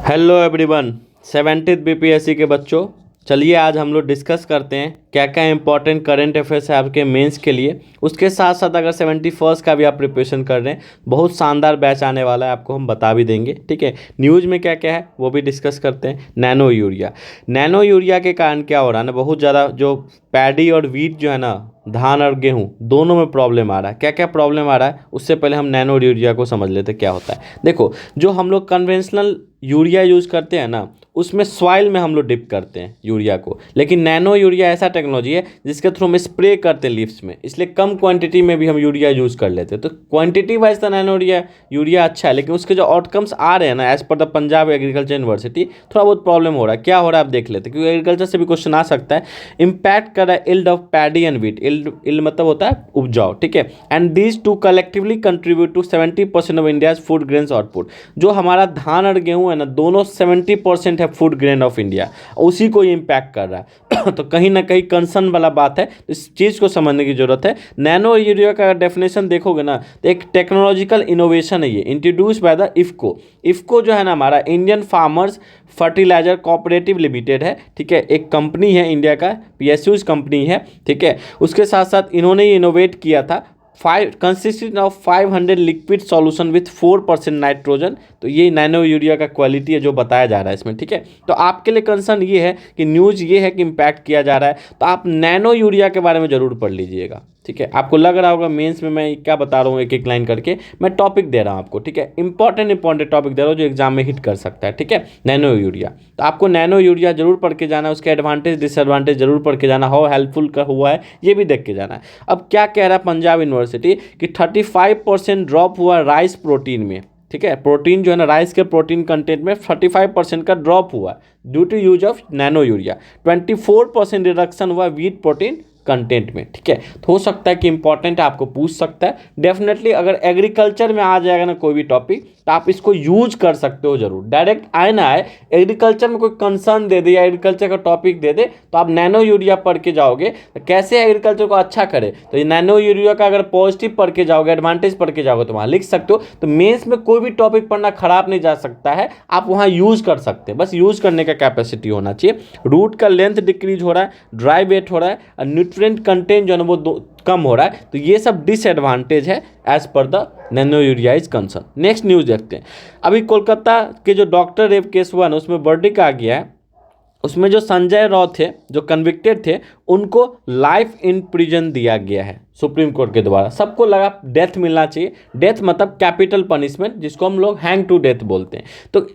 Hello everyone, 70th BPSC के बच्चों, चलिए आज हम लोग डिस्कस करते हैं क्या क्या इंपॉर्टेंट करंट अफेयर्स है आपके मेंस के लिए। उसके साथ साथ अगर 71st का भी आप प्रिपरेशन कर रहे हैं, बहुत शानदार बैच आने वाला है, आपको हम बता भी देंगे। ठीक है, न्यूज़ में क्या क्या है वो भी डिस्कस करते हैं। नैनो यूरिया के कारण क्या हो रहा है ना, बहुत ज़्यादा जो पैडी और वीट जो है ना, धान और गेहूं दोनों में प्रॉब्लम आ रहा है। क्या क्या प्रॉब्लम आ रहा है, उससे पहले हम नैनो यूरिया को समझ लेते हैं क्या होता है। देखो, जो हम लोग कन्वेंशनल यूरिया यूज़ करते हैं ना, उसमें सॉइल में हम लोग डिप करते हैं यूरिया को, लेकिन नैनो यूरिया ऐसा टेक्नोलॉजी है जिसके थ्रू हम स्प्रे करते हैं लीव्स में, इसलिए कम क्वांटिटी में भी हम यूरिया यूज़ कर लेते हैं। तो क्वांटिटी वाइज तो नैनो यूरिया अच्छा है, लेकिन उसके जो आउटकम्स आ रहे हैं ना, as per the Punjab agriculture university, थोड़ा बहुत प्रॉब्लम हो रहा है। क्या हो रहा है आप देख लेते हैं, क्योंकि एग्रीकल्चर से भी क्वेश्चन आ सकता है। इम्पैक्ट कर रहा है yield of paddy and wheat. Yield मतलब होता है उपजाऊ, ठीक है। And these two collectively contribute to 70% of India's food grains output. जो हमारा धान और गेहूं है ना, दोनों 70% है फूड ग्रेन ऑफ इंडिया, उसी को ये इम्पैक्ट कर रहा है। तो कहीं ना कहीं कंसर्न वाला बात है, तो इस चीज़ को समझने की जरूरत है। नैनो यूरिया का डेफिनेशन देखोगे ना, तो एक टेक्नोलॉजिकल इनोवेशन है ये, introduce by the IFFCO. IFFCO जो है ना, हमारा Indian farmers fertiliser cooperative limited है, ठीक है, एक कंपनी है इंडिया का, पीएसयूज कंपनी है, ठीक है। उसके साथ साथ इन्होंने इनोवेट किया था consisting of 500 liquid solution with 4% nitrogen. तो ये नैनो यूरिया का क्वालिटी है जो बताया जा रहा है इसमें, ठीक है। तो आपके लिए कंसर्न ये है कि न्यूज़ ये है कि इम्पैक्ट किया जा रहा है, तो आप नैनो यूरिया के बारे में ज़रूर पढ़ लीजिएगा, ठीक है। आपको लग रहा होगा मेंस में मैं क्या बता रहा हूँ, एक एक लाइन करके मैं टॉपिक दे रहा हूँ आपको, ठीक है। इंपॉर्टेंट टॉपिक दे रहा हूँ जो एग्जाम में हिट कर सकता है, ठीक है। नैनो यूरिया, तो आपको नैनो यूरिया जरूर पढ़ के जाना है, उसके एडवांटेज डिसएडवांटेज जरूर पढ़ के जाना, हाउ हेल्पफुल का हुआ है ये भी देख के जाना है। अब क्या कह रहा है पंजाब यूनिवर्सिटी कि 35% ड्रॉप हुआ राइस प्रोटीन में, ठीक है। प्रोटीन जो है ना, राइस के प्रोटीन कंटेंट में 35% का ड्रॉप हुआ due to use of nano urea. 24% reduction हुआ वीट प्रोटीन कंटेंट में, ठीक है। तो हो सकता है कि इंपॉर्टेंट आपको पूछ सकता है डेफिनेटली। अगर एग्रीकल्चर में आ जाएगा ना कोई भी टॉपिक, तो आप इसको यूज कर सकते हो जरूर। डायरेक्ट आए ना आए, एग्रीकल्चर में कोई कंसर्न दे दे या एग्रीकल्चर का टॉपिक दे दे, तो आप नैनो यूरिया पढ़ के जाओगे तो कैसे एग्रीकल्चर को अच्छा करे। तो ये नैनो यूरिया का अगर पॉजिटिव पढ़ के जाओगे, एडवांटेज पढ़ के जाओगे, तो वहाँ लिख सकते हो। तो मेंस में कोई भी टॉपिक पढ़ना खराब नहीं जा सकता है, आप वहाँ यूज कर सकते हैं, बस यूज करने का कैपेसिटी होना चाहिए। रूट का लेंथ डिक्रीज हो रहा है, ड्राई वेट हो रहा है, और न्यूट्रिएंट कंटेंट जो है ना वो कम हो रहा है, तो ये सब डिसएडवांटेज है as per the nano urea is concern. Next news देखते हैं। अभी कोलकाता के जो डॉक्टर रेप केस हुआ ना, उसमें वर्डिक्ट आ गया है। उसमें जो संजय राव थे, जो कन्विक्टेड थे, उनको लाइफ इन प्रिजन दिया गया है सुप्रीम कोर्ट के द्वारा। सबको लगा डेथ मिलना चाहिए, डेथ मतलब कैपिटल पनिशमेंट, जिसको हम लोग हैंग टू डेथ बोलते हैं। तो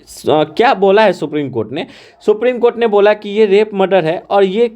क्या बोला है सुप्रीम कोर्ट ने? सुप्रीम कोर्ट ने बोला कि ये रेप मर्डर है, और ये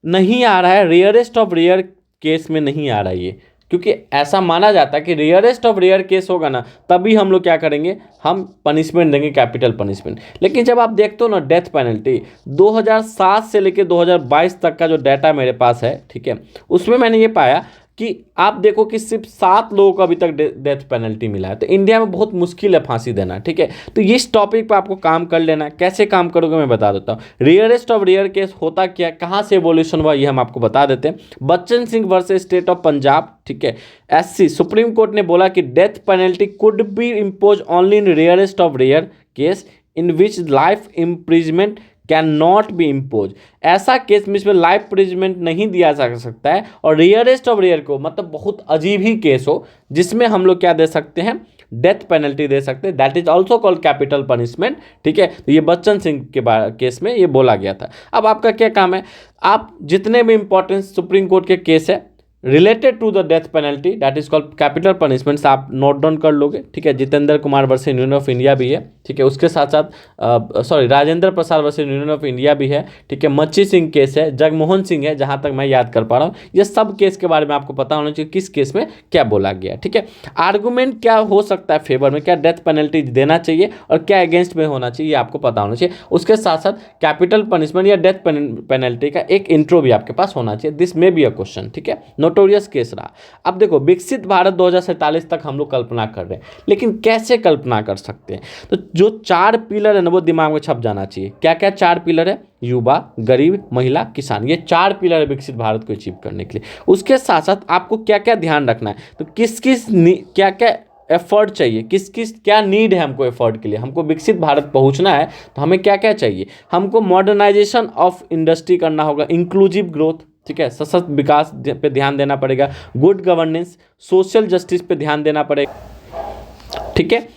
नहीं आ रहा है, रेयरेस्ट ऑफ रेयर केस में नहीं आ रहा है ये, क्योंकि ऐसा माना जाता है कि रेयरेस्ट ऑफ रेयर केस होगा ना, तभी हम लोग क्या करेंगे, हम पनिशमेंट देंगे, कैपिटल पनिशमेंट। लेकिन जब आप देखते हो ना डेथ पेनल्टी, 2007 से लेकर 2022 तक का जो डाटा मेरे पास है, ठीक है, उसमें मैंने ये पाया कि आप देखो कि सिर्फ 7 लोगों को अभी तक डेथ पेनल्टी मिला है। तो इंडिया में बहुत मुश्किल है फांसी देना, ठीक है। तो इस टॉपिक पर आपको काम कर लेना है। कैसे काम करोगे मैं बता देता हूँ। रेयरेस्ट ऑफ रेयर केस होता क्या, कहाँ से एवोल्यूशन हुआ, ये हम आपको बता देते हैं। Bachan Singh versus state of Punjab, ठीक है, एससी। सुप्रीम कोर्ट ने बोला कि death penalty could be impose only in rarest of rare case in which life imprisonment can not be impose. ऐसा केस में इसमें लाइफ प्रिजमेंट नहीं दिया जा सकता है, और रेयरेस्ट ऑफ रेयर को मतलब बहुत अजीब ही केस हो जिसमें हम लोग क्या दे सकते हैं, डेथ पेनल्टी दे सकते हैं। That is also called capital punishment, ठीक है। तो ये बच्चन सिंह के केस में ये बोला गया था। अब आपका क्या काम है, आप जितने भी इंपॉर्टेंट सुप्रीम कोर्ट के केस है related to the death penalty, that is called capital punishments, आप नोट डाउन कर लोगे, ठीक है। Jitendra Kumar versus union of India भी है, ठीक है। उसके साथ साथ Rajendra Prasad versus union of India भी है, ठीक है। मच्छी सिंह केस है, जगमोहन सिंह है, जहां तक मैं याद कर पा रहा हूँ। ये सब केस के बारे में आपको पता होना चाहिए किस केस में क्या बोला गया, ठीक है। आर्गूमेंट क्या हो सकता है फेवर में, क्या डेथ पेनल्टी देना चाहिए और क्या अगेंस्ट में होना चाहिए, आपको पता होना चाहिए। उसके साथ साथ कैपिटल पनिशमेंट या डेथ पेनल्टी का एक इंट्रो भी आपके पास होना चाहिए। This may be a question, ठीक है। नोटोरियस केस रहा। अब देखो, विकसित भारत 2047 तक हम लोग कल्पना कर रहे हैं, लेकिन कैसे कल्पना कर सकते हैं? तो जो 4 पिलर है ना, वो दिमाग में छप जाना चाहिए। क्या क्या 4 पिलर है? युवा, गरीब, महिला, किसान, ये 4 पिलर है विकसित भारत को अचीव करने के लिए। उसके साथ साथ आपको क्या क्या ध्यान रखना है, तो किस किस क्या क्या एफर्ट चाहिए, किस किस क्या नीड है हमको एफर्ट के लिए, हमको विकसित भारत पहुंचना है तो हमें क्या क्या चाहिए, हमको मॉडर्नाइजेशन ऑफ इंडस्ट्री करना होगा, इंक्लूसिव ग्रोथ, ठीक है, सशक्त विकास पे ध्यान देना पड़ेगा, गुड गवर्नेंस, सोशल जस्टिस पे ध्यान देना पड़ेगा, ठीक है,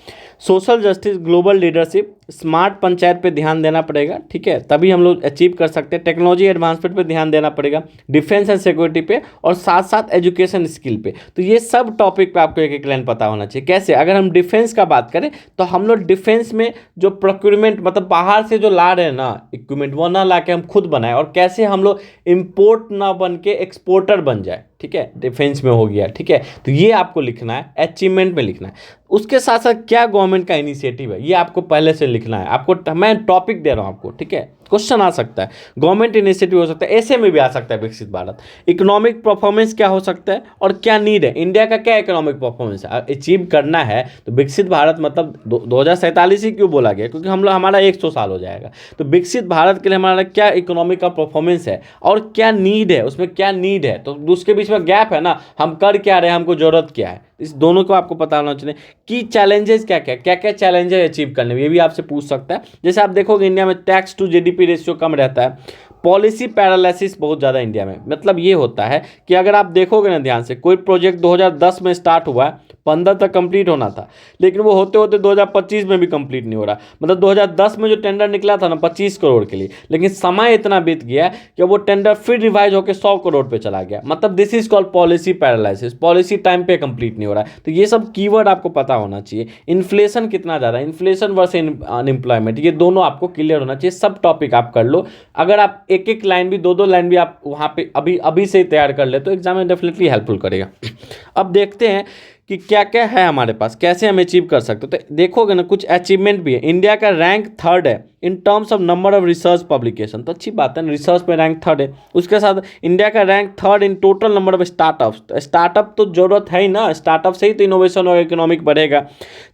social justice, global leadership, smart panchayat पे ध्यान देना पड़ेगा, ठीक है, तभी हम लोग अचीव कर सकते हैं, टेक्नोलॉजी एडवांसमेंट पे ध्यान देना पड़ेगा, डिफेंस एंड सिक्योरिटी पे, और साथ साथ एजुकेशन स्किल पे। तो ये सब टॉपिक पे आपको एक एक लाइन पता होना चाहिए। कैसे, अगर हम डिफेंस का बात करें तो हम लोग डिफेंस में जो प्रोक्यूरमेंट, मतलब बाहर से जो ला रहे हैं ना इक्विपमेंट, वो ना ला के हम खुद बनाए, और कैसे हम लोग इम्पोर्ट ना बन के एक्सपोर्टर बन जाए, ठीक है, डिफेंस में हो गया, ठीक है, तो ये आपको लिखना है, अचीवमेंट में लिखना है। उसके साथ साथ क्या गवर्नमेंट का इनिशिएटिव है ये आपको पहले से लिखना है। आपको मैं टॉपिक दे रहा हूँ आपको, ठीक है, क्वेश्चन आ सकता है, गवर्नमेंट इनिशिएटिव हो सकता है, ऐसे में भी आ सकता है विकसित भारत, इकोनॉमिक परफॉर्मेंस क्या हो सकता है और क्या नीड है, इंडिया का क्या इकोनॉमिक परफॉर्मेंस है, अचीव करना है तो विकसित भारत मतलब 2047 ही क्यों बोला गया, क्योंकि हम लोग हमारा 100 साल हो जाएगा, तो विकसित भारत के लिए हमारा क्या इकोनॉमिक का परफॉर्मेंस है और क्या नीड है, उसमें क्या नीड है, तो उसके बीच में गैप है ना, हम कर क्या रहे हैं, हमको जरूरत क्या है, इस दोनों को आपको पता होना चाहिए। की चैलेंजेस क्या क्या चैलेंजेस अचीव करने में, ये भी आपसे पूछ सकता है। जैसे आप देखोगे इंडिया में टैक्स टू जीडीपी रेशियो कम रहता है, पॉलिसी पैरालिसिस बहुत ज़्यादा इंडिया में, मतलब ये होता है कि अगर आप देखोगे ना ध्यान से, कोई प्रोजेक्ट 2010 में स्टार्ट हुआ है, 15 तक कंप्लीट होना था, लेकिन वो होते होते 2025 में भी कंप्लीट नहीं हो रहा, मतलब 2010 में जो टेंडर निकला था ना 25 करोड़ के लिए, लेकिन समय इतना बीत गया कि वो टेंडर फिर रिवाइज होकर 100 करोड़ पे चला गया, मतलब this is called policy paralysis, policy time पे कंप्लीट नहीं हो रहा है। तो ये सब कीवर्ड आपको पता होना चाहिए। इन्फ्लेशन कितना ज़्यादा, इन्फ्लेशन वर्सेस अनएम्प्लॉयमेंट, ये दोनों आपको क्लियर होना चाहिए। सब टॉपिक आप कर लो, अगर आप एक एक लाइन भी, दो लाइन भी आप वहाँ पे अभी से तैयार कर ले तो एग्जाम में डेफिनेटली हेल्पफुल करेगा। अब देखते हैं कि क्या क्या है हमारे पास, कैसे हम अचीव कर सकते हो। तो देखोगे ना कुछ अचीवमेंट भी है। इंडिया का रैंक 3rd है in terms of number of research publication, तो अच्छी बात है ना, रिसर्च में रैंक 3rd है। उसके साथ इंडिया का rank 3rd in total number of startups, startup तो जरूरत है ही ना, स्टार्टअप से ही तो इनोवेशन और इकोनॉमिक बढ़ेगा।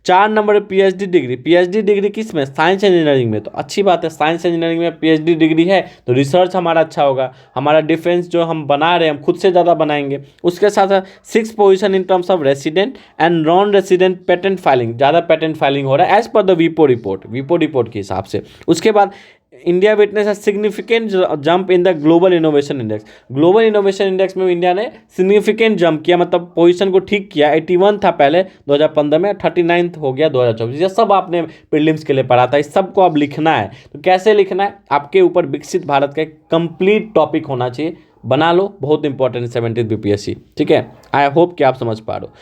4 number PhD degree, PhD degree किस में, साइंस इंजीनियरिंग में, तो अच्छी बात है, साइंस इंजीनियरिंग में पीएचडी डिग्री है तो रिसर्च हमारा अच्छा होगा, हमारा डिफेंस जो हम बना रहे हैं हम खुद से ज़्यादा बनाएंगे। उसके साथ साथ 6th position in terms of resident and non resident patent filing, ज़्यादा पेटेंट फाइलिंग हो रहा है एज पर द वीपो रिपोर्ट के हिसाब से। उसके बाद India witness a significant jump in the global innovation index, global innovation index में इंडिया ने सिग्निफिकेंट जंप किया, मतलब पोजीशन को ठीक किया। 81 था पहले 2015 में, 39th हो गया 2024। ये सब आपने प्रीलिम्स के लिए पढ़ा था, इस सब को अब लिखना है। तो कैसे लिखना है, आपके ऊपर विकसित भारत का एक कंप्लीट टॉपिक होना चाहिए, बना लो, बहुत इंपॉर्टेंट है 70th बीपीएससी, ठीक है। आई होप कि आप समझ पा रहे हो।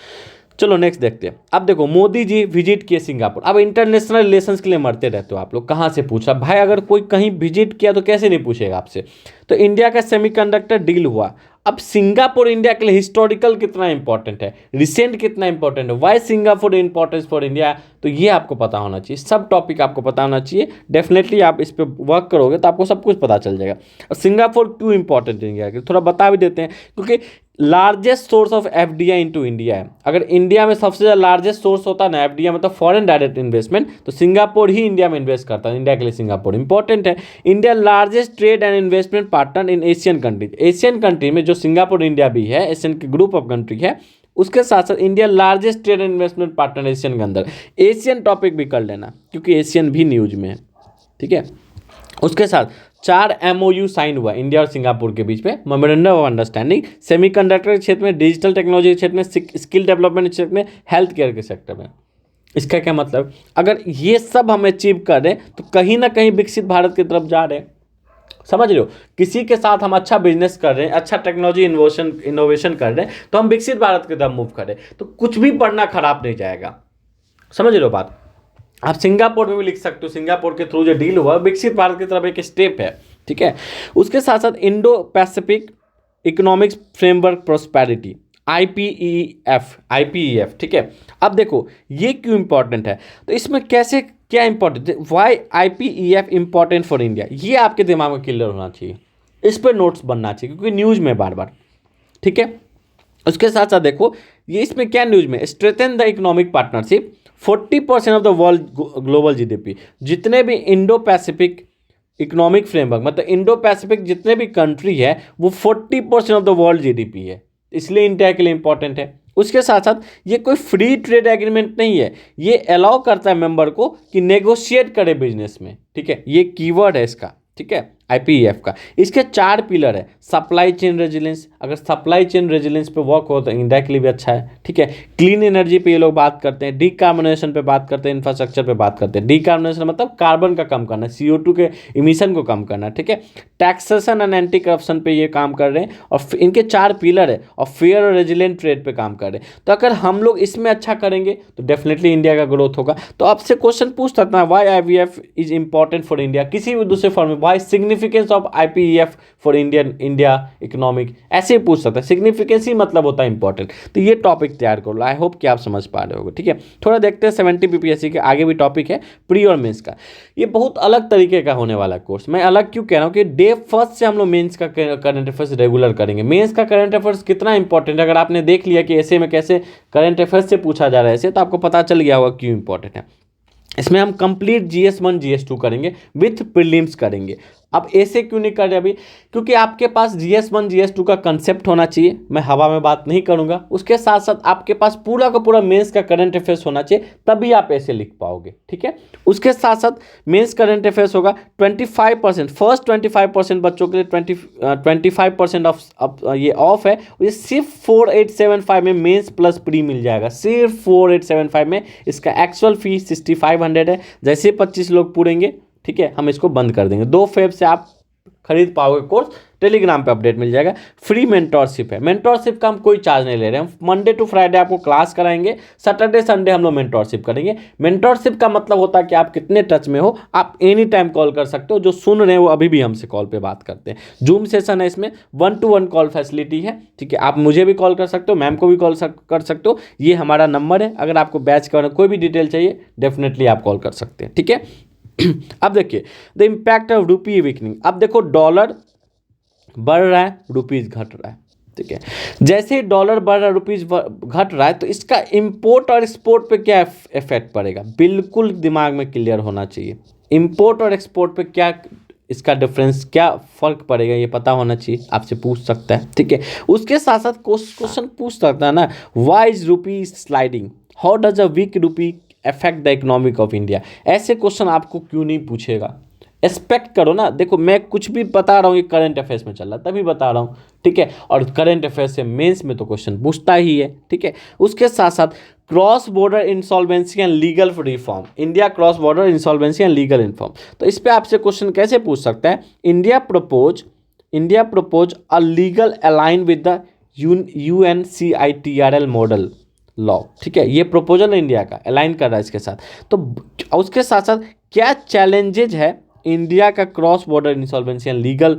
चलो नेक्स्ट देखते हैं। अब देखो मोदी जी विजिट किए सिंगापुर। अब इंटरनेशनल रिलेशंस के लिए मरते रहते हो आप लोग, कहाँ से पूछा भाई, अगर कोई कहीं विजिट किया तो कैसे नहीं पूछेगा आपसे। तो इंडिया का सेमीकंडक्टर डील हुआ। अब सिंगापुर इंडिया के लिए हिस्टोरिकल कितना इंपॉर्टेंट है, रिसेंट कितना इंपॉर्टेंट है, why Singapore importance for India, तो ये आपको पता होना चाहिए। सब टॉपिक आपको पता होना चाहिए, डेफिनेटली आप इस पर वर्क करोगे तो आपको सब कुछ पता चल जाएगा। और सिंगापुर क्यों इंपॉर्टेंट इंडिया के, थोड़ा बता भी देते हैं, क्योंकि largest source of FDI into India है। अगर इंडिया में सबसे ज़्यादा लार्जेस्ट सोर्स होता है ना एफडीआई, मतलब फॉरेन डायरेक्ट इन्वेस्टमेंट, तो सिंगापुर ही इंडिया में इन्वेस्ट करता है। इंडिया के लिए सिंगापुर इंपॉर्टेंट है। India largest trade and investment partner in Asian countries, Asian country में जो सिंगापुर इंडिया भी है, एशियन के ग्रुप ऑफ कंट्री है, उसके साथ साथ India largest trade and investment partner Asian के अंदर। एशियन टॉपिक भी कर लेना क्योंकि एशियन भी न्यूज में है, ठीक है। उसके साथ 4 MOU साइन हुआ इंडिया और सिंगापुर के बीच में, मेमोरेंडम ऑफ अंडरस्टैंडिंग, सेमीकंडक्टर के क्षेत्र में, डिजिटल टेक्नोलॉजी के क्षेत्र में, स्किल डेवलपमेंट के क्षेत्र में, हेल्थ केयर के सेक्टर में। इसका क्या मतलब, अगर ये सब हम अचीव कर रहे हैं तो कहीं ना कहीं विकसित भारत की तरफ जा रहे हैं, समझ रहे हो। किसी के साथ हम अच्छा बिजनेस कर रहे हैं, अच्छा टेक्नोलॉजी इनोवेशन कर रहे हैं, तो हम विकसित भारत की तरफ मूव कर रहे हैं, तो कुछ भी पढ़ना खराब नहीं जाएगा, समझ रहे हो बात। आप सिंगापुर में भी लिख सकते हो, सिंगापुर के थ्रू जो डील हुआ विकसित भारत की तरफ एक स्टेप है, ठीक है। उसके साथ साथ Indo Pacific economics framework prosperity, IPEF, ठीक है। अब देखो ये क्यों इंपॉर्टेंट है, तो इसमें कैसे क्या इंपॉर्टेंट है, why IPEF important for India, ये आपके दिमाग में क्लियर होना चाहिए, इस पर नोट्स बनना चाहिए क्योंकि न्यूज़ में बार बार, ठीक है। उसके साथ साथ देखो ये इसमें क्या न्यूज़ में, strengthen the economic partnership, 40% of the world global GDP, जितने भी इंडो पैसिफिक इकोनॉमिक फ्रेमवर्क, मतलब इंडो पैसिफिक जितने भी कंट्री है वो 40% ऑफ द वर्ल्ड GDP है, इसलिए इंडिया के लिए इंपॉर्टेंट है। उसके साथ साथ ये कोई फ्री ट्रेड एग्रीमेंट नहीं है, ये अलाउ करता है मेंबर को कि नेगोशिएट करे बिजनेस में, ठीक है, ये कीवर्ड है इसका, ठीक है, आईपीईएफ का। इसके 4 पिलर है। सप्लाई चेन रेजिलेंस, अगर सप्लाई चेन रेजिलेंस पे वर्क हो तो इंडिया के लिए भी अच्छा है, ठीक है। क्लीन एनर्जी पे ये लोग बात करते हैं, डीकार्बोनेशन पे बात करते हैं, इंफ्रास्ट्रक्चर पे बात करते हैं। डीकार्बोनेशन मतलब कार्बन का कम करना, CO2 के इमिशन को कम करना, ठीक है। टैक्सेशन एंड एंटी करप्शन पे ये काम कर रहे हैं और इनके 4 पिलर है और फेयर और रेजिलेंट ट्रेड पे काम कर रहे हैं। तो अगर हम लोग इसमें अच्छा करेंगे तो डेफिनेटली इंडिया का ग्रोथ होगा। तो आपसे क्वेश्चन पूछ सकता है why IVF is important for India, किसी भी दूसरे फॉर्म में why significance of IPEF for India economic, ऐसे ही पूछ सकता है। सिग्निफिकेंस ही मतलब होता है इंपॉर्टेंट। तो ये टॉपिक तैयार कर लो, आई होप कि आप समझ पा रहे होगे, ठीक है। थोड़ा देखते हैं 70 BPSC के आगे भी टॉपिक है प्री और मेंस का। ये बहुत अलग तरीके का होने वाला कोर्स। मैं अलग क्यों कह रहा हूँ कि डे फर्स्ट से हम लोग मेंस का करंट अफेयर्स रेगुलर करेंगे। मेंस का करंट अफेयर्स कितना इंपॉर्टेंट है, अगर आपने देख लिया कि ऐसे में कैसे करंट अफेयर्स से पूछा जा रहा है ऐसे, तो आपको पता चल गया होगा क्यों इंपॉर्टेंट है। इसमें हम कंप्लीट GS1 GS2 करेंगे विथ प्रीलिम्स करेंगे। अब ऐसे क्यों नहीं कर रहे अभी, क्योंकि आपके पास GS1 GS2 का कंसेप्ट होना चाहिए, मैं हवा में बात नहीं करूंगा। उसके साथ साथ आपके पास पूरा का पूरा मेंस का करंट अफेयर्स होना चाहिए, तभी आप ऐसे लिख पाओगे, ठीक है। उसके साथ साथ मेंस करंट अफेयर्स होगा 25%, फर्स्ट 25% बच्चों के लिए 25% ऑफ ये ऑफ है। ये सिर्फ 4875 में मेंस प्लस प्री मिल जाएगा, सिर्फ 4875 में। इसका एक्चुअल फीस 6500 है। जैसे 25 लोग पूरेंगे, ठीक है, हम इसको बंद कर देंगे। 2 फेब से आप खरीद पाओगे कोर्स। टेलीग्राम पे अपडेट मिल जाएगा। फ्री मेंटोरशिप है, मेंटोरशिप का हम कोई चार्ज नहीं ले रहे हैं। हम मंडे टू फ्राइडे आपको क्लास कराएंगे, सैटरडे संडे हम लोग मेंटोरशिप करेंगे। मेंटोरशिप का मतलब होता है कि आप कितने टच में हो, आप एनी टाइम कॉल कर सकते हो। जो सुन रहे हैं वो अभी भी हमसे कॉल पे बात करते हैं। जूम सेशन है, इसमें 1-to-1 कॉल फैसिलिटी है, ठीक है। आप मुझे भी कॉल कर सकते हो, मैम को भी कॉल कर सकते हो। ये हमारा नंबर है। अगर आपको बैच का कोई भी डिटेल चाहिए डेफिनेटली आप कॉल कर सकते हैं, ठीक है। अब देखिए द इम्पैक्ट ऑफ रूपी वीकनिंग। अब देखो डॉलर बढ़ रहा है, रुपीज घट रहा है, ठीक है। जैसे ही डॉलर बढ़ रहा है, रुपीज घट रहा है, तो इसका इंपोर्ट और एक्सपोर्ट पे क्या इफेक्ट पड़ेगा, बिल्कुल दिमाग में क्लियर होना चाहिए। इंपोर्ट और एक्सपोर्ट पे क्या इसका डिफरेंस, क्या फर्क पड़ेगा, ये पता होना चाहिए। आपसे पूछ सकता है, ठीक है। उसके साथ साथ क्वेश्चन पूछ सकता है ना, why is rupee sliding, how does a weak rupee affect the economic of India. ऐसे क्वेश्चन आपको क्यों नहीं पूछेगा, एक्सपेक्ट करो ना। देखो मैं कुछ भी बता रहा हूँ ये करंट अफेयर्स में चल रहा है तभी बता रहा हूँ, ठीक है। और करंट अफेयर्स से मेंस में तो क्वेश्चन पूछता ही है, ठीक है। उसके साथ साथ cross border insolvency and legal reform, India cross border insolvency and legal reform. तो इस पर आपसे क्वेश्चन कैसे पूछ सकता है, India propose a legal align with the UNCITRL model law, ठीक है। ये प्रपोजल है इंडिया का, अलाइन कर रहा है इसके साथ। तो उसके साथ साथ क्या चैलेंजेज है इंडिया का cross border insolvency and legal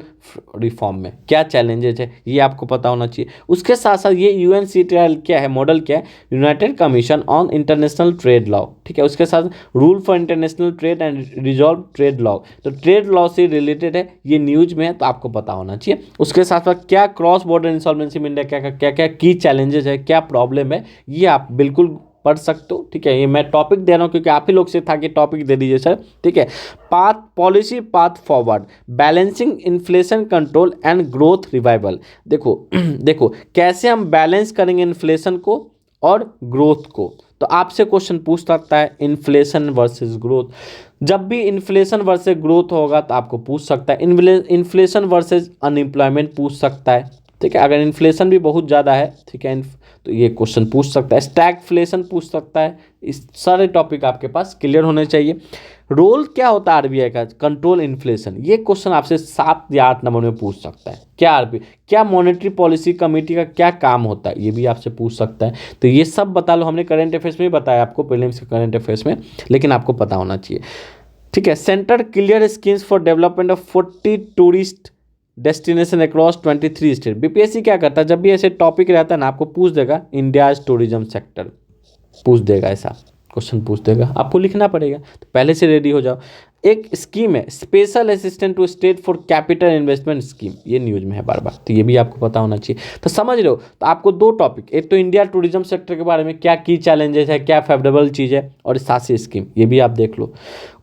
reform में, क्या चैलेंजेज है ये आपको पता होना चाहिए। उसके साथ साथ ये UNCTRL क्या है, मॉडल क्या है, United commission on international trade law, ठीक है। उसके साथ rule for international trade and resolve trade law, तो ट्रेड लॉ से रिलेटेड है, ये न्यूज में है तो आपको पता होना चाहिए। उसके साथ साथ क्या क्रॉस बॉर्डर इंसॉल्वेंसी में इंडिया क्या क्या की चैलेंजेज है, क्या प्रॉब्लम है, ये आप बिल्कुल पढ़ सकते हो, ठीक है। ये मैं टॉपिक दे रहा हूँ क्योंकि आप ही लोग से था कि टॉपिक दे दीजिए सर, ठीक है। Policy path forward, balancing inflation control and growth revival. देखो कैसे हम बैलेंस करेंगे इन्फ्लेशन को और ग्रोथ को। तो आपसे क्वेश्चन पूछ सकता है इन्फ्लेशन वर्सेस ग्रोथ। जब भी इन्फ्लेशन वर्सेस ग्रोथ होगा तो आपको पूछ सकता है इन्फ्लेशन वर्सेस अनएम्प्लॉयमेंट पूछ सकता है, ठीक है। अगर इन्फ्लेशन भी बहुत ज़्यादा है, ठीक है, तो ये क्वेश्चन पूछ सकता है। स्टैगफ्लेशन पूछ सकता है। इस सारे टॉपिक आपके पास क्लियर होने चाहिए। रोल क्या होता है RBI का, कंट्रोल इन्फ्लेशन, ये क्वेश्चन आपसे 7 या 8 नंबर में पूछ सकता है। क्या मॉनेटरी पॉलिसी कमेटी का क्या काम होता है, ये भी आपसे पूछ सकता है। तो ये सब बता लो, हमने करंट अफेयर्स में भी बताया आपको, प्रीलिम्स के करंट अफेयर्स में, लेकिन आपको पता होना चाहिए, ठीक है। Centre clear schemes for development of 40 tourist destination across 23 state. BPSC क्या करता है, जब भी ऐसे टॉपिक रहता है ना, आपको पूछ देगा इंडिया टूरिज्म सेक्टर, पूछ देगा, ऐसा क्वेश्चन पूछ देगा, आपको लिखना पड़ेगा, तो पहले से रेडी हो जाओ। एक स्कीम है special assistant to state for capital investment scheme, ये न्यूज़ में है बार बार, तो ये भी आपको पता होना चाहिए। तो समझ रहे हो, तो आपको दो टॉपिक, एक तो इंडिया टूरिज्म सेक्टर के बारे में क्या की चैलेंजेस है, क्या फेवरेबल चीज़ है, और सासी स्कीम, ये भी आप देख लो।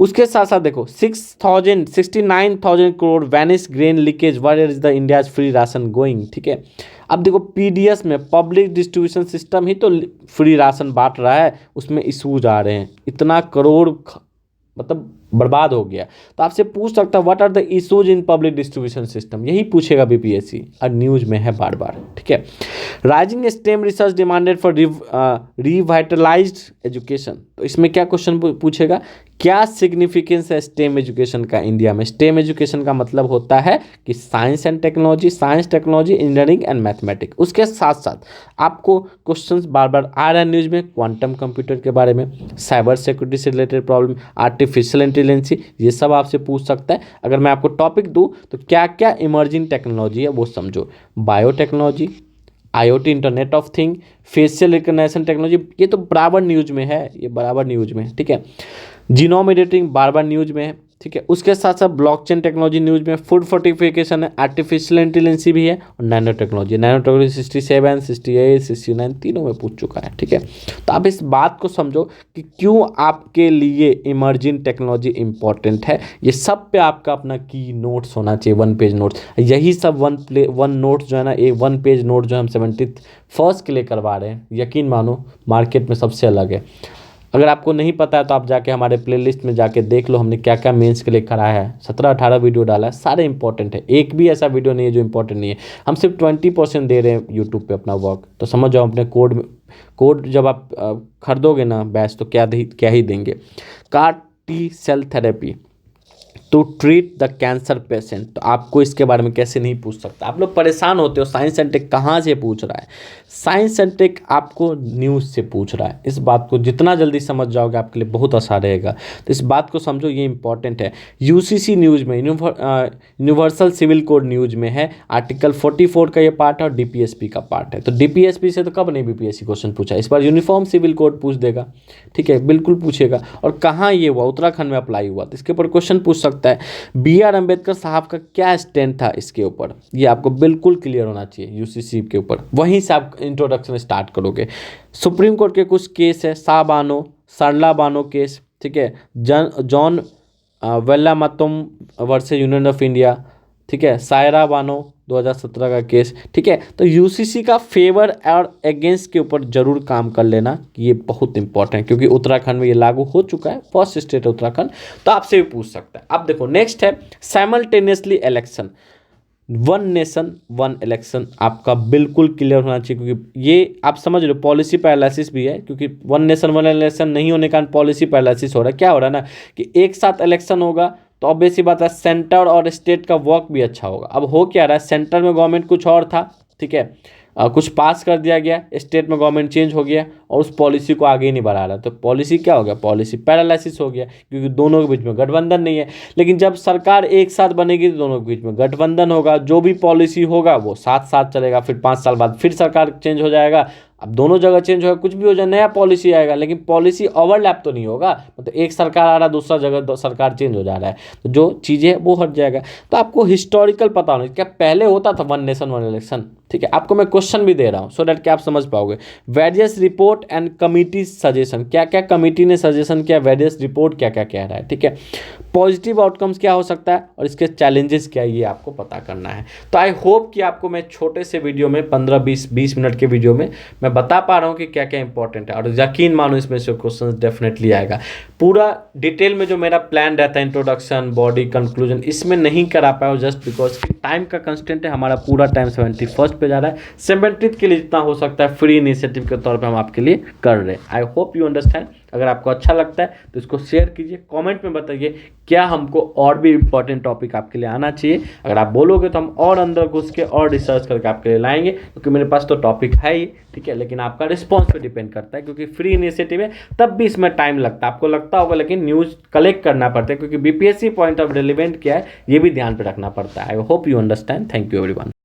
उसके साथ साथ देखो 69,000 crore vanish grain leakage, where is the India's free ration going, ठीक है। अब देखो पीडीएस में पब्लिक डिस्ट्रीब्यूशन सिस्टम ही तो फ्री राशन बांट रहा है, उसमें इशूज आ रहे हैं, इतना करोड़ मतलब बर्बाद हो गया। तो आपसे पूछ सकता है what are the issues in public distribution system, यही पूछेगा बीपीएससी, और न्यूज में है बार बार, ठीक है। Rising STEM research demanded for revitalised education, तो इसमें क्या क्वेश्चन पूछेगा, क्या सिग्निफिकेंस है स्टेम एजुकेशन का इंडिया में। स्टेम एजुकेशन का मतलब होता है कि science and technology, science technology engineering and mathematics. उसके साथ साथ आपको क्वेश्चंस बार बार आ रहा है न्यूज़ में, क्वांटम कंप्यूटर के बारे में, साइबर सिक्योरिटी से रिलेटेड प्रॉब्लम, आर्टिफिशियल इंटेलिजेंसी, ये सब आपसे पूछ सकता है। अगर मैं आपको टॉपिक दूँ तो क्या क्या इमर्जिंग टेक्नोलॉजी है वो समझो, biotechnology, IoT internet of thing, facial recognition technology, ये तो बराबर न्यूज में है, ये बराबर न्यूज में है, ठीक है। जीनोम एडिटिंग बार बार न्यूज में है, ठीक है। उसके साथ साथ ब्लॉकचेन टेक्नोलॉजी न्यूज में, फूड फोर्टिफिकेशन है, आर्टिफिशियल इंटेलिजेंसी भी है, और नैनो टेक्नोलॉजी 67, 68, 69 तीनों में पूछ चुका है, ठीक है। तो आप इस बात को समझो कि क्यों आपके लिए इमर्जिंग टेक्नोलॉजी इंपॉर्टेंट है। ये सब पे आपका अपना की नोट्स होना चाहिए, 1 पेज नोट्स, यही सब वन नोट्स जो है ना, 1 पेज नोट जो हम 71st के लिए करवा रहे हैं, यकीन मानो मार्केट में सबसे अलग है। अगर आपको नहीं पता है तो आप जाके हमारे प्लेलिस्ट में जाके देख लो, हमने क्या क्या मेंस के लिए कराया है, 17-18 वीडियो डाला है, सारे इंपॉर्टेंट है, एक भी ऐसा वीडियो नहीं है जो इंपॉर्टेंट नहीं है। हम सिर्फ 20% दे रहे हैं यूट्यूब पे अपना वर्क, तो समझ जाओ अपने कोड जब आप खरीदोगे ना बैच, तो क्या ही देंगे। CAR T cell therapy to treat the cancer patient, तो आपको इसके बारे में कैसे नहीं पूछ सकता। आप लोग परेशान होते हो साइंस एंड टेक कहाँ से पूछ रहा है, साइंस एंड टेक आपको न्यूज़ से पूछ रहा है। इस बात को जितना जल्दी समझ जाओगे आपके लिए बहुत आसान रहेगा, तो इस बात को समझो, ये इंपॉर्टेंट है। यूसीसी न्यूज़ में, यूनिवर्सल सिविल कोड न्यूज़ में है, आर्टिकल 44 का ये पार्ट है और डीपीएसपी का पार्ट है। तो डीपीएसपी से तो कब नहीं बीपीएससी क्वेश्चन पूछा, इस बार यूनिफॉर्म सिविल कोड पूछ देगा, ठीक है, बिल्कुल पूछेगा। और कहाँ ये हुआ, उत्तराखंड में अप्लाई हुआ, तो इसके ऊपर क्वेश्चन पूछ सकता है। बी आर अम्बेडकर साहब का क्या स्टैंड था इसके ऊपर, ये आपको बिल्कुल क्लियर होना चाहिए यूसीसी के ऊपर, वहीं से आप इंट्रोडक्शन स्टार्ट करोगे। सुप्रीम कोर्ट के कुछ केस है, शाहबानो, सरला बानो केस, ठीक है, John Vallamattom versus union of India, ठीक है, सायरा बानो 2017 का केस, ठीक है। तो यूसीसी का फेवर और अगेंस्ट के ऊपर जरूर काम कर लेना, ये बहुत इंपॉर्टेंट है, क्योंकि उत्तराखंड में ये लागू हो चुका है, फर्स्ट स्टेट है उत्तराखंड, तो आपसे भी पूछ सकता है। अब देखो नेक्स्ट है साइमल्टेनियसली इलेक्शन, 1 नेशन 1 इलेक्शन, आपका बिल्कुल क्लियर होना चाहिए, क्योंकि ये आप समझ लो पॉलिसी पैरालिसिस भी है, क्योंकि 1 नेशन 1 इलेक्शन नहीं होने का पॉलिसी पैरालिसिस हो रहा है। क्या हो रहा है ना कि एक साथ इलेक्शन होगा तो ऑब्वियस सी बात है सेंटर और स्टेट का वर्क भी अच्छा होगा। अब हो क्या रहा है, सेंटर में गवर्नमेंट कुछ और था, ठीक है, कुछ पास कर दिया गया, स्टेट में गवर्नमेंट चेंज हो गया और उस पॉलिसी को आगे ही नहीं बढ़ा रहा, तो पॉलिसी क्या हो गया, पॉलिसी पैरालिसिस हो गया, क्योंकि दोनों के बीच में गठबंधन नहीं है। लेकिन जब सरकार एक साथ बनेगी तो दोनों के बीच में गठबंधन होगा, जो भी पॉलिसी होगा वो साथ साथ चलेगा, फिर 5 साल बाद फिर सरकार चेंज हो जाएगा। अब दोनों जगह चेंज होगा, कुछ भी हो जाए, नया पॉलिसी आएगा, लेकिन पॉलिसी ओवरलैप तो नहीं होगा, मतलब एक सरकार आ रहा है दूसरा जगह सरकार चेंज हो जा रहा है, तो जो चीज़ें वो हट जाएगा। तो आपको हिस्टोरिकल पता होना, क्या पहले होता था 1 नेशन 1 इलेक्शन, ठीक है। आपको मैं क्वेश्चन भी दे रहा हूँ सो दैट कि आप समझ पाओगे। Various report and committee suggestion, क्या क्या कमिटी ने सजेशन किया, वेरियस रिपोर्ट क्या क्या कह रहा है, ठीक है। पॉजिटिव आउटकम्स क्या हो सकता है और इसके चैलेंजेस क्या है, ये आपको पता करना है। तो आई होप कि आपको मैं छोटे से वीडियो में 15-20 मिनट के वीडियो में मैं बता पा रहा हूँ कि क्या क्या इंपॉर्टेंट है, और यकीन मानो इसमें से क्वेश्चन डेफिनेटली आएगा। पूरा डिटेल में जो मेरा प्लान रहता है, इंट्रोडक्शन, बॉडी, कंक्लूजन, इसमें नहीं करा पाया जस्ट बिकॉज कि टाइम का कंस्टेंट है, हमारा पूरा टाइम 71st पे जा रहा है। 70th के लिए जितना हो सकता है फ्री इनिशिएटिव के तौर पे हम आपके लिए कर रहे हैं। I hope you understand. अगर आपको अच्छा लगता है तो इसको शेयर कीजिए, कमेंट में बताइए क्या हमको और भी इंपॉर्टेंट टॉपिक आपके लिए आना चाहिए। अगर आप बोलोगे तो हम और अंदर घुस के और रिसर्च करके आपके लिए लाएंगे, क्योंकि मेरे पास तो टॉपिक है ही, ठीक है, लेकिन आपका रिस्पॉन्स पे डिपेंड करता है, क्योंकि फ्री इनिशिएटिव है तब भी इसमें टाइम लगता है, आपको लगता होगा, लेकिन न्यूज़ कलेक्ट करना पड़ता है, क्योंकि बीपीएससी पॉइंट ऑफ रिलेवेंट क्या है ये भी ध्यान पे रखना पड़ता है। I hope you understand. Thank you everyone.